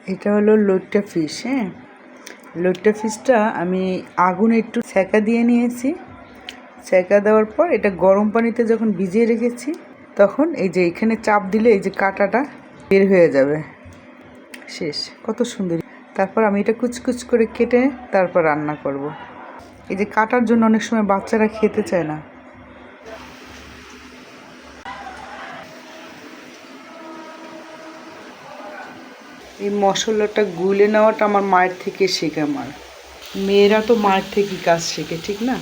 এটা হলো লইট্টা ফিশ। হ্যাঁ, লইট্টা ফিশটা আমি আগুনে একটু সেকা দিয়ে নিয়েছি। সেকা দেওয়ার পর এটা গরম পানিতে যখন ভিজিয়ে রেখেছি, তখন এই যে এখানে চাপ দিলে এই যে কাঁটাটা বের হয়ে যাবে। শেষ। কত সুন্দর। তারপর আমি এটা কুচকুচ করে কেটে তারপর রান্না করব। এই যে কাটার জন্য অনেক সময় বাচ্চারা খেতে চায় না। এই মশলাটা গুলে নেওয়াটা আমার মায়ের থেকে শেখে। আমার মেয়েরা তো মায়ের থেকেই কাজ শেখে, ঠিক না?